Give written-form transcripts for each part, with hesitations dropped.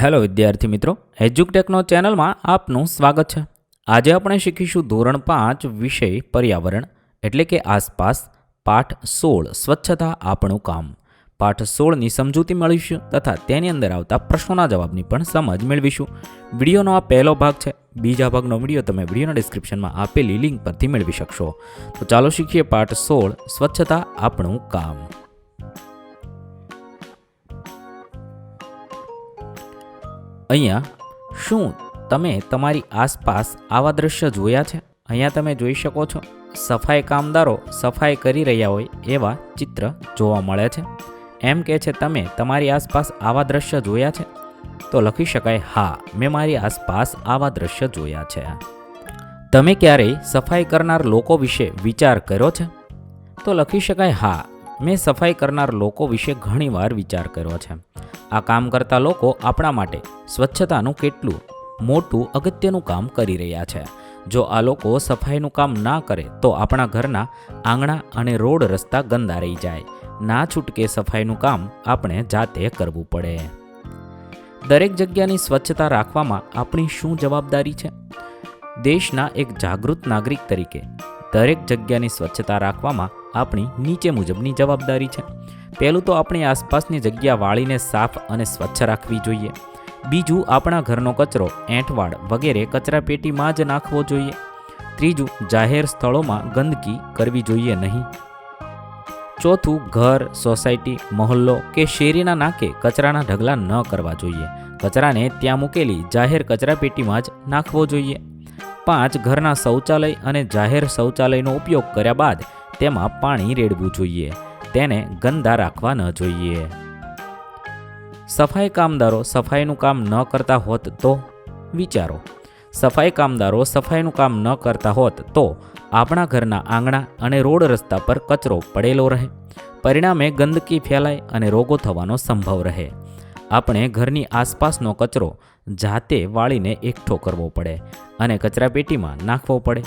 Hello વિદ્યાર્થી મિત્રો, એજ્યુકટેકનો ચેનલમાં આપનું સ્વાગત છે। આજે આપણે શીખીશું ધોરણ 5 વિષય પર્યાવરણ એટલે કે આસપાસ, પાઠ 16 સ્વચ્છતા આપણું કામ। પાઠ 16ની સમજૂતી મેળવીશું તથા તેની અંદર આવતા પ્રશ્નોના જવાબની પણ સમજ મેળવીશું। વિડીયોનો આ પહેલો ભાગ છે। બીજા ભાગનો વિડીયો તમે વિડીયોના ડિસ્ક્રિપ્શનમાં આપેલી લિંક પરથી મેળવી શકશો। તો ચાલો શીખીએ પાઠ 16 સ્વચ્છતા આપણું કામ। અહીંયા શું તમે તમારી આસપાસ આવા દ્રશ્ય જોયા છે? અહીંયા તમે જોઈ શકો છો સફાઈ કામદારો સફાઈ કરી રહ્યા હોય એવા ચિત્ર જોવા મળે છે। એમ કે છે તમે તમારી આસપાસ આવા દ્રશ્ય જોયા છે? તો લખી શકાય હા, મેં મારી આસપાસ આવા દ્રશ્ય જોયા છે। તમે ક્યારેય સફાઈ કરનાર લોકો વિશે વિચાર કર્યો છે? તો લખી શકાય હા, મેં સફાઈ કરનાર લોકો વિશે ઘણીવાર વિચાર કર્યો છે। આ કામ કરતા લોકો આપણા માટે સ્વચ્છતાનું કેટલું મોટું અગત્યનું કામ કરી રહ્યા છે। જો આ લોકો સફાઈનું કામ ના કરે તો આપણા ઘરના આંગણા અને રોડ રસ્તા ગંદા રહી જાય। ના છૂટકે સફાઈનું કામ આપણે જાતે કરવું પડે। દરેક જગ્યાની સ્વચ્છતા રાખવામાં આપણી શું જવાબદારી છે? દેશના એક જાગૃત નાગરિક તરીકે દરેક જગ્યાની સ્વચ્છતા રાખવામાં આપણી નીચે મુજબની જવાબદારી છે। પહેલું તો આપણી આસપાસની જગ્યા વાળીને સાફ અને સ્વચ્છ રાખવી જોઈએ। બીજું, આપણા ઘરનો કચરો એંઠવાડ વગેરે કચરા પેટીમાં જ નાખવો જોઈએ। ત્રીજું, જાહેર સ્થળોમાં ગંદકી કરવી જોઈએ નહીં। ચોથું, ઘર, સોસાયટી, મહોલ્લો કે શેરીના નાકે કચરાના ઢગલા ન કરવા જોઈએ। કચરાને ત્યાં મૂકેલી જાહેર કચરા પેટીમાં જ નાખવો જોઈએ। 5, ઘરના શૌચાલય અને જાહેર શૌચાલયનો ઉપયોગ કર્યા બાદ તેમાં પાણી રેડવું જોઈએ। તેને ગંદા રાખવા ન જોઈએ। સફાઈ કામદારો સફાઈનું કામ ન કરતા હોત તો? વિચારો, સફાઈ કામદારો સફાઈનું કામ ન કરતા હોત તો આપણા ઘરના આંગણા અને રોડ રસ્તા પર કચરો પડેલો રહે। પરિણામે ગંદકી ફેલાય અને રોગો થવાનો સંભવ રહે। આપણે ઘરની આસપાસનો કચરો જાતે વાળીને એકઠો કરવો પડે અને કચરાપેટીમાં નાખવો પડે।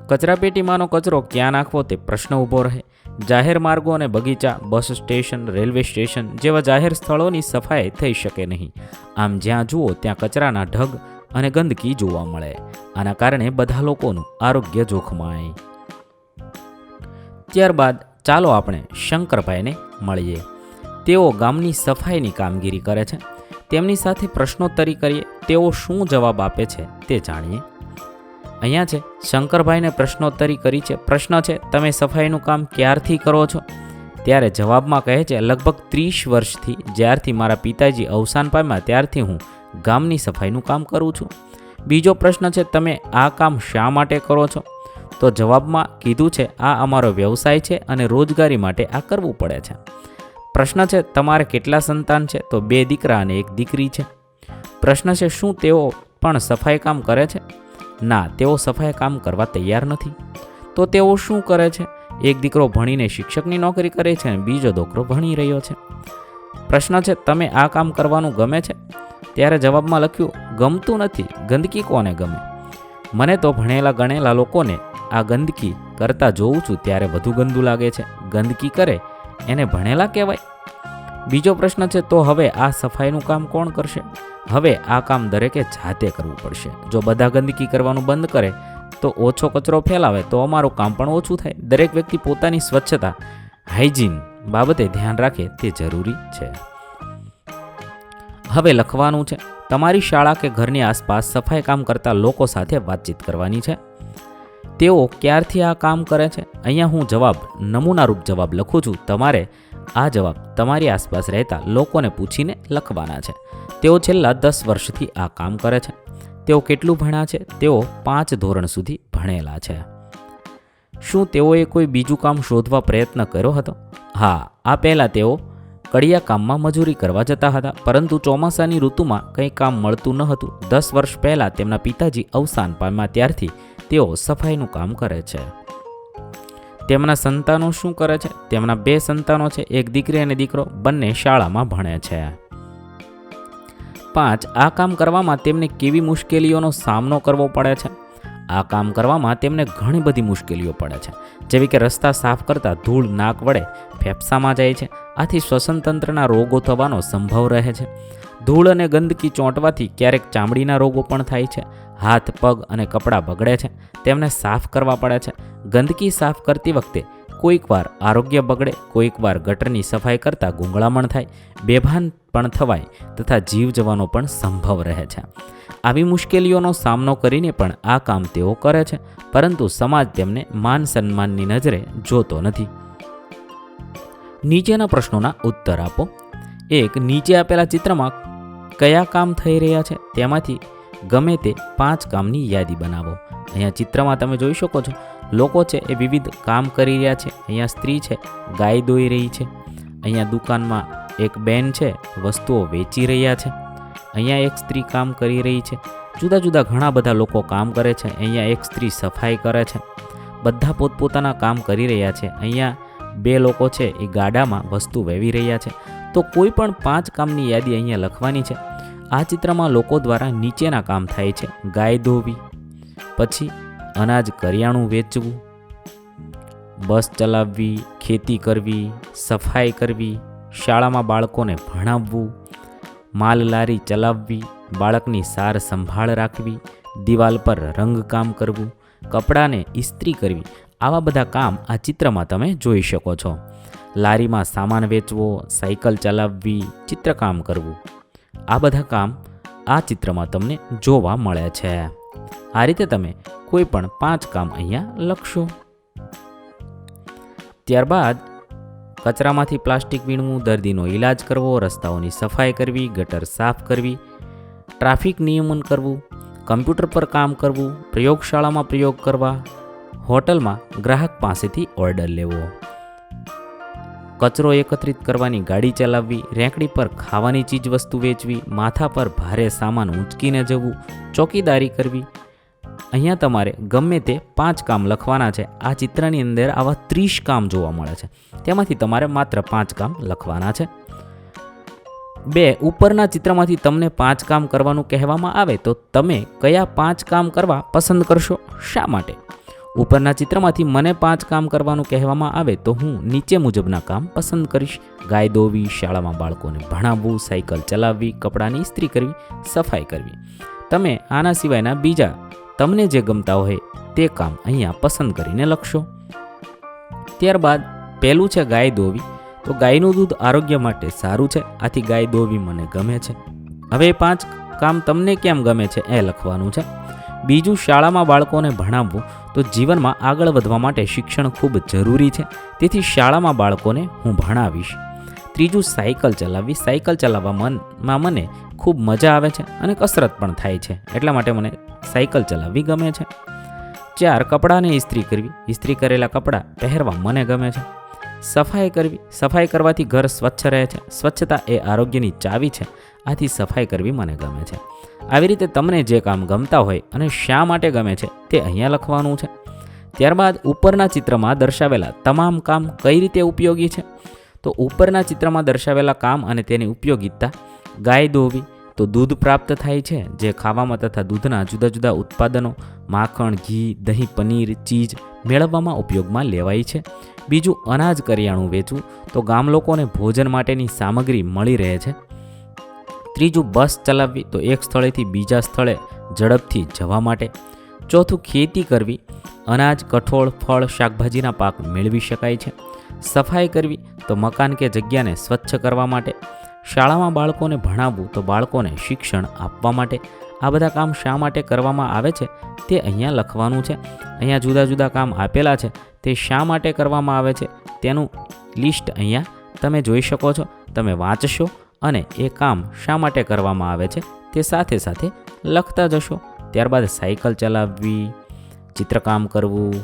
કચરાપેટીમાંનો કચરો ક્યાં નાખવો તે પ્રશ્ન ઊભો રહે। જાહેર માર્ગો અને બગીચા, બસ સ્ટેશન, રેલવે સ્ટેશન જેવા જાહેર સ્થળોની સફાઈ થઈ શકે નહીં। આમ જ્યાં જુઓ ત્યાં કચરાના ઢગ અને ગંદકી જોવા મળે। આના કારણે બધા લોકોનું આરોગ્ય જોખમાય। ત્યારબાદ ચાલો આપણે શંકરભાઈને મળીએ। તેઓ ગામની સફાઈની કામગીરી કરે છે। તેમની સાથે પ્રશ્નોત્તરી કરીએ। તેઓ શું જવાબ આપે છે તે જાણીએ। અહીંયા છે શંકરભાઈને પ્રશ્નોત્તરી કરી છે। પ્રશ્ન છે, તમે સફાઈનું કામ ક્યારથી કરો છો? ત્યારે જવાબમાં કહે છે, લગભગ 30 વર્ષથી, જ્યારથી મારા પિતાજી અવસાન પામ્યા ત્યારથી હું ગામની સફાઈનું કામ કરું છું। બીજો પ્રશ્ન છે, તમે આ કામ શા માટે કરો છો? તો જવાબમાં કીધું છે, આ અમારો વ્યવસાય છે અને રોજગારી માટે આ કરવું પડે છે। પ્રશ્ન છે, તમારે કેટલા સંતાન છે? તો 2 દીકરા અને 1 દીકરી છે। પ્રશ્ન છે, શું તેઓ પણ સફાઈ કામ કરે છે? ના, તેઓ સફાઈ કામ કરવા તૈયાર નથી। તો તેઓ શું કરે છે? એક દીકરો ભણીને શિક્ષકની નોકરી કરે છે અને બીજો દીકરો ભણી રહ્યો છે। પ્રશ્ન છે, તમે આ કામ કરવાનું ગમે છે? ત્યારે જવાબમાં લખ્યું, ગમતું નથી, ગંદકી કોને ગમે? મને તો ભણેલા ગણેલા લોકોને આ ગંદકી કરતા જોઉં છું ત્યારે વધુ ગંદુ લાગે છે। ગંદકી કરે એને ભણેલા કહેવાય? બીજો પ્રશ્ન છે, તો હવે આ સફાઈનું કામ કોણ કરશે? હવે આ કામ દરેકે જાતે કરવું પડશે। જો બધા ગંદકી કરવાનું બંધ કરે તો ઓછો કચરો ફેલાવે તો અમારું કામ પણ ઓછું થાય। દરેક વ્યક્તિ પોતાની સ્વચ્છતા, હાઇજીન બાબતે ધ્યાન રાખે તે જરૂરી છે। હવે લખવાનું છે, તમારી શાળા કે ઘરની આસપાસ સફાઈ કામ કરતા લોકો સાથે વાતચીત કરવાની છે। તેઓ ક્યારથી આ કામ કરે છે? અહીંયા હું જવાબ નમૂનારૂપ જવાબ લખું છું। તમારે આ જવાબ તમારી આસપાસ રહેતા લોકોને પૂછીને લખવાના છે। તેઓ છેલ્લા 10 વર્ષથી આ કામ કરે છે। તેઓ કેટલું ભણ્યા છે? તેઓ 5 ધોરણ સુધી ભણેલા છે। શું તેઓએ કોઈ બીજું કામ શોધવા પ્રયત્ન કર્યો હતો? હા, આ પહેલાં તેઓ કડિયા કામમાં મજૂરી કરવા જતા હતા, પરંતુ ચોમાસાની ઋતુમાં કંઈ કામ મળતું ન હતું। 10 વર્ષ પહેલાં તેમના પિતાજી અવસાન પામ્યા ત્યારથી તેઓ સફાઈનું કામ કરે છે। તેમના સંતાનો શું કરે છે? તેમના 2 સંતાનો છે, એક દીકરી અને દીકરો, બંને શાળામાં ભણે છે। 5, આ કામ કરવામાં તેમને કેવી મુશ્કેલીઓનો સામનો કરવો પડે છે? આ કામ કરવામાં તેમને ઘણી બધી મુશ્કેલીઓ પડે છે, જેવી કે રસ્તા સાફ કરતા ધૂળ નાક વડે ફેફસામાં જાય છે। આથી શ્વસન તંત્રના રોગો થવાનો સંભવ રહે છે। ધૂળ અને ગંદકી ચોંટવાથી ક્યારેક ચામડીના રોગો પણ થાય છે. હાથ, પગ અને કપડાં બગડે છે, તેમને સાફ કરવા પડે છે. ગંદકી સાફ કરતી વખતે કોઈકવાર આરોગ્ય બગડે, કોઈકવાર ગટરની સફાઈ કરતાં ગૂંગળામણ થાય, બેભાન પણ થવાય તથા જીવ જવાનો પણ સંભવ રહે છે. આવી મુશ્કેલીઓનો સામનો કરીને પણ આ કામ તેઓ કરે છે, પરંતુ સમાજ તેમને માન સન્માનની નજરે જોતો નથી. નીચેના પ્રશ્નોના ઉત્તર આપો. 1. નીચે આપેલા ચિત્રમાં કયા કામ થઈ રહ્યા છે તેમાંથી ગમે તે 5 કામની યાદી બનાવો. અહીંયા ચિત્રમાં તમે જોઈ શકો છો, લોકો છે એ વિવિધ કામ કરી રહ્યા છે. અહીંયા સ્ત્રી છે, ગાય દોઈ રહી છે. અહીંયા દુકાનમાં એક બેન છે, વસ્તુઓ વેચી રહ્યા છે. અહીંયા એક સ્ત્રી કામ કરી રહી છે. જુદા જુદા ઘણા બધા લોકો કામ કરે છે. અહીંયા એક સ્ત્રી સફાઈ કરે છે. બધા પોતપોતાના કામ કરી રહ્યા છે. અહીંયા 2 લોકો છે એ ગાડામાં વસ્તુ વેવી રહ્યા છે. તો કોઈ પણ 5 કામની યાદી અહીંયા લખવાની છે. આ ચિત્રમાં લોકો દ્વારા નીચેના કામ થાય છે: ગાય દોવી, પછી અનાજ કરિયાણું વેચવું, બસ ચલાવવી, ખેતી કરવી, સફાઈ કરવી, શાળામાં બાળકોને ભણાવવું, માલ લારી ચલાવવી, બાળકની સાર સંભાળ રાખવી, દિવાલ પર રંગકામ કરવું, કપડાને ઇસ્ત્રી કરવી. આવા બધા કામ આ ચિત્રમાં તમે જોઈ શકો છો. લારીમાં સામાન વેચવો, સાયકલ ચલાવવી, ચિત્રકામ કરવું, આ બધા કામ આ ચિત્રમાં તમને જોવા મળે છે. આ રીતે તમે કોઈ પણ 5 કામ અહીંયા લખશો. ત્યારબાદ કચરામાંથી પ્લાસ્ટિક વીણવું, દર્દીનો ઈલાજ કરવો, રસ્તાઓની સફાઈ કરવી, ગટર સાફ કરવી, ટ્રાફિક નિયમન કરવું, કમ્પ્યુટર પર કામ કરવું, પ્રયોગશાળામાં પ્રયોગ કરવા, હોટલમાં ગ્રાહક પાસેથી ઓર્ડર લેવો, કચરો એકત્રિત કરવાની ગાડી ચલાવવી, રેંકડી પર ખાવાની ચીજ વસ્તુ વેચવી, માથા પર ભારે સામાન ઊંચકીને જવું, ચોકીદારી કરવી. અહીંયા તમારે ગમે તે 5 કામ લખવાના છે. આ ચિત્રની અંદર આવા 30 કામ જોવા મળે છે, તેમાંથી તમારે માત્ર 5 કામ લખવાના છે. 2. ઉપરના ચિત્રમાંથી તમને 5 કામ કરવાનું કહેવામાં આવે તો તમે કયા 5 કામ કરવા પસંદ કરશો? શા માટે? ઉપરના ચિત્રમાંથી મને 5 કામ કરવાનું કહેવામાં આવે તો હું નીચે મુજબના કામ પસંદ કરીશ: ગાય દોવી, શાળામાં બાળકોને ભણાવવું, સાયકલ ચલાવવી, કપડાની ઇસ્ત્રી કરવી, સફાઈ કરવી. તમે આના સિવાયના બીજા તમને જે ગમતા હોય તે કામ અહીંયા પસંદ કરીને લખશો. ત્યારબાદ પહેલું છે ગાય દોવી. તો ગાયનું દૂધ આરોગ્ય માટે સારું છે, આથી ગાય દોવી મને ગમે છે. હવે 5 કામ તમને કેમ ગમે છે એ લખવાનું છે. બીજું, શાળામાં બાળકોને ભણાવવું. તો જીવનમાં આગળ વધવા માટે શિક્ષણ ખૂબ જરૂરી છે, તેથી શાળામાં બાળકોને હું ભણાવીશ. ત્રીજું, સાયકલ ચલાવવી. સાયકલ ચલાવવામાં મને ખૂબ મજા આવે છે અને કસરત પણ થાય છે, એટલા માટે મને સાયકલ ચલાવવી ગમે છે. 4, કપડાને ઇસ્ત્રી કરવી. ઇસ્ત્રી કરેલા કપડાં પહેરવા મને ગમે છે. સફાઈ કરવી. સફાઈ કરવાથી ઘર સ્વચ્છ રહે છે. સ્વચ્છતા એ આરોગ્યની ચાવી છે, આથી સફાઈ કરવી મને ગમે છે. આવી રીતે તમને જે કામ ગમતા હોય અને શા માટે ગમે છે તે અહીંયા લખવાનું છે. ત્યારબાદ ઉપરના ચિત્રમાં દર્શાવેલા તમામ કામ કઈ રીતે ઉપયોગી છે? તો ઉપરના ચિત્રમાં દર્શાવેલા કામ અને તેની ઉપયોગિતા: ગાય દોવી તો દૂધ પ્રાપ્ત થાય છે, જે ખાવામાં તથા દૂધના જુદા જુદા ઉત્પાદનો, માખણ, ઘી, દહીં, પનીર, ચીઝ મેળવવામાં ઉપયોગમાં લેવાય છે. બીજું, અનાજ કરિયાણું વેચવું. તો ગામ લોકોને ભોજન માટેની સામગ્રી મળી રહે છે. ત્રીજું, બસ ચલાવવી. તો એક સ્થળેથી બીજા સ્થળે ઝડપથી જવા માટે. ચોથું, ખેતી કરવી. અનાજ, કઠોળ, ફળ, શાકભાજીના પાક મેળવી શકાય છે. સફાઈ કરવી. તો મકાન કે જગ્યાને સ્વચ્છ કરવા માટે. શાળામાં બાળકોને ભણાવવું. તો બાળકોને શિક્ષણ આપવા માટે. આ બધા કામ શા માટે કરવામાં આવે છે તે અહીંયા લખવાનું છે. અહીંયા જુદા જુદા કામ આપેલા છે, તે શા માટે કરવામાં આવે છે તેનું લિસ્ટ અહીંયા તમે જોઈ શકો છો. તમે વાંચશો અને એ કામ શા માટે કરવામાં આવે છે તે સાથે સાથે લખતા જશો. ત્યારબાદ સાયકલ ચલાવવી, ચિત્રકામ કરવું,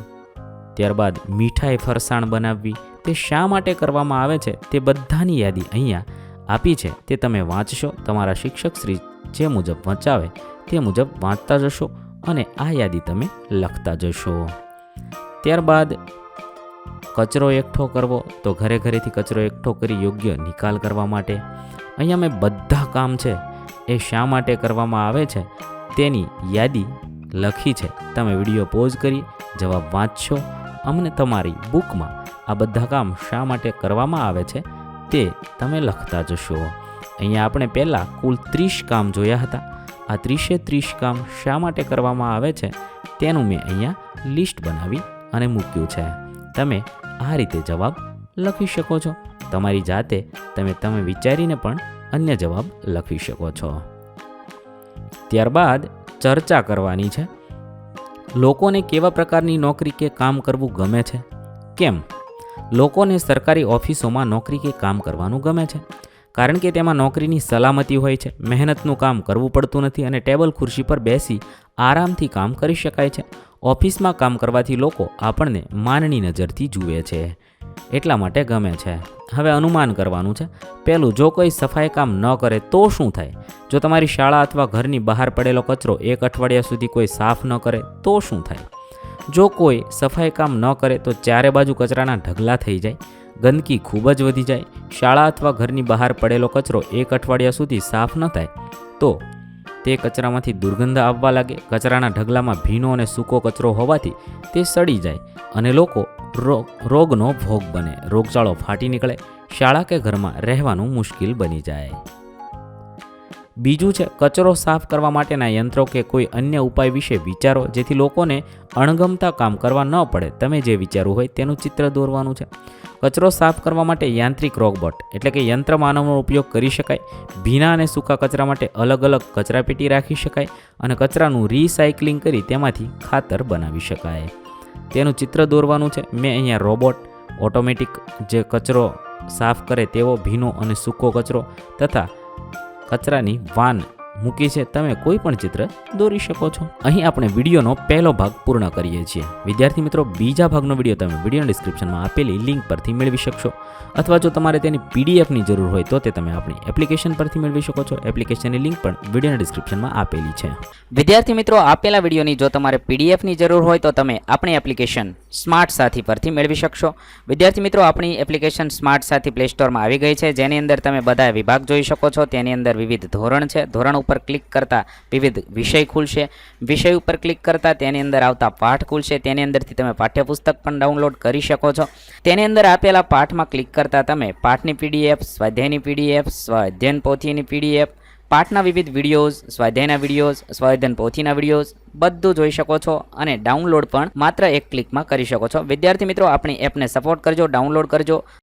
ત્યારબાદ મીઠાઈ ફરસાણ બનાવવી, તે શા માટે કરવામાં આવે છે તે બધાની યાદી અહીંયા આપી છે. તે તમે વાંચશો. તમારા શિક્ષક શ્રી જે મુજબ વંચાવે તે મુજબ વાંચતા જશો અને આ યાદી તમે લખતા જશો. ત્યારબાદ કચરો એકઠો કરવો. તો ઘરે ઘરેથી કચરો એકઠો કરી યોગ્ય નિકાલ કરવા માટે. અહીંયા મેં બધા કામ છે એ શા માટે કરવામાં આવે છે તેની યાદી લખી છે. તમે વિડીયો પોઝ કરી જવાબ વાંચશો. અમને તમારી બુકમાં આ બધા કામ શા માટે કરવામાં આવે છે તે તમે લખતા જશો. અહીંયા આપણે પહેલાં કુલ 30 કામ જોયા હતા. આ 30 કામ શા માટે કરવામાં આવે છે તેનું મેં અહીંયા લિસ્ટ બનાવી અને મૂક્યું છે. તમે આ રીતે જવાબ લખી શકો છો. તમારી જાતે તમે વિચારીને પણ અન્ય જવાબ લખી શકો છો. ત્યારબાદ ચર્ચા કરવાની છે. લોકોને કેવા પ્રકારની નોકરી કે કામ કરવું ગમે છે? કેમ? લોકોને સરકારી ઓફિસોમાં નોકરી કે કામ કરવાનું ગમે છે કારણ કે તેમાં નોકરીની સલામતી હોય છે, મહેનતનું કામ કરવું પડતું નથી અને ટેબલ ખુરશી પર બેસી આરામથી કામ કરી શકાય છે. ઓફિસમાં કામ કરવાથી લોકો આપણને માનની નજરથી જુએ છે, એટલા માટે ગમે છે. હવે અનુમાન કરવાનું છે. પહેલું, જો કોઈ સફાઈ કામ ન કરે તો શું થાય? જો તમારી શાળા અથવા ઘરની બહાર પડેલો કચરો 1 અઠવાડિયા સુધી કોઈ સાફ ન કરે તો શું થાય? જો કોઈ સફાઈ કામ ન કરે તો ચારે બાજુ કચરાના ઢગલા થઈ જાય, ગંદકી ખૂબ જ વધી જાય. શાળા અથવા ઘરની બહાર પડેલો કચરો 1 અઠવાડિયા સુધી સાફ ન થાય તો તે કચરામાંથી દુર્ગંધ આવવા લાગે. કચરાના ઢગલામાં ભીનો અને સૂકો કચરો હોવાથી તે સડી જાય અને લોકો રોગનો ભોગ બને. રોગચાળો ફાટી નીકળે. શાળા કે ઘરમાં રહેવાનું મુશ્કેલ બની જાય. બીજું છે, કચરો સાફ કરવા માટેના યંત્રો કે કોઈ અન્ય ઉપાય વિશે વિચારો જેથી લોકોને અણગમતા કામ કરવા ન પડે. તમે જે વિચારવું હોય તેનું ચિત્ર દોરવાનું છે. કચરો સાફ કરવા માટે યાંત્રિક રોબોટ એટલે કે યંત્ર માનવનો ઉપયોગ કરી શકાય. ભીના અને સૂકા કચરા માટે અલગ અલગ કચરાપેટી રાખી શકાય અને કચરાનું રિસાયકલિંગ કરી તેમાંથી ખાતર બનાવી શકાય. તેનું ચિત્ર દોરવાનું છે. મેં અહીંયા રોબોટ, ઓટોમેટિક જે કચરો સાફ કરે તેવો ભીનો અને સૂકો કચરો તથા કચરાની વાન મૂકી છે. તમે કોઈ પણ ચિત્ર દોરી શકો છો. અહીં આપણે વિડીયોનો પહેલો ભાગ પૂર્ણ કરીએ છીએ. વિદ્યાર્થી મિત્રો, બીજા ભાગનો વિડીયો તમે વિડીયોના ડિસ્ક્રિપ્શનમાં આપેલી લિંક પરથી મેળવી શકશો અથવા જો તમારે તેની પીડીએફની જરૂર હોય તો તે તમે આપણી એપ્લિકેશન પરથી મેળવી શકો છો. એપ્લિકેશનની લિંક પણ વિડીયોના ડિસ્ક્રિપ્શનમાં આપેલી છે. વિદ્યાર્થી મિત્રો, આપેલા વિડીયોની જો તમારે પીડીએફની જરૂર હોય તો તમે આપણી એપ્લિકેશન સ્માર્ટ સાથી પરથી મેળવી શકશો. વિદ્યાર્થી મિત્રો, આપણી એપ્લિકેશન સ્માર્ટ સાથી પ્લે સ્ટોરમાં આવી ગઈ છે, જેની અંદર તમે બધા વિભાગ જોઈ શકો છો. તેની અંદર વિવિધ ધોરણ છે. ધોરણ ઉપર ક્લિક કરતા વિવિધ વિષય ખુલશે. વિષય ઉપર ક્લિક કરતા તેની અંદર આવતા પાઠ ખુલશે. તેની અંદરથી તમે પાઠ્યપુસ્તક પણ ડાઉનલોડ કરી શકો છો. તેની અંદર આપેલા પાઠમાં ક્લિક કરતા તમે પાઠની પીડીએફ, સ્વાધ્યાયની પીડીએફ, સ્વાધ્યાયન પોથીની પીડીએફ, પાઠના વિવિધ વિડીયોઝ, સ્વાધ્યાયના વિડીયોઝ, સ્વાધ્યાયન પોથીના વિડીયોઝ બધું જોઈ શકો છો અને ડાઉનલોડ પણ માત્ર એક ક્લિકમાં કરી શકો છો. વિદ્યાર્થી મિત્રો, આપણી એપને સપોર્ટ કરજો, ડાઉનલોડ કરજો.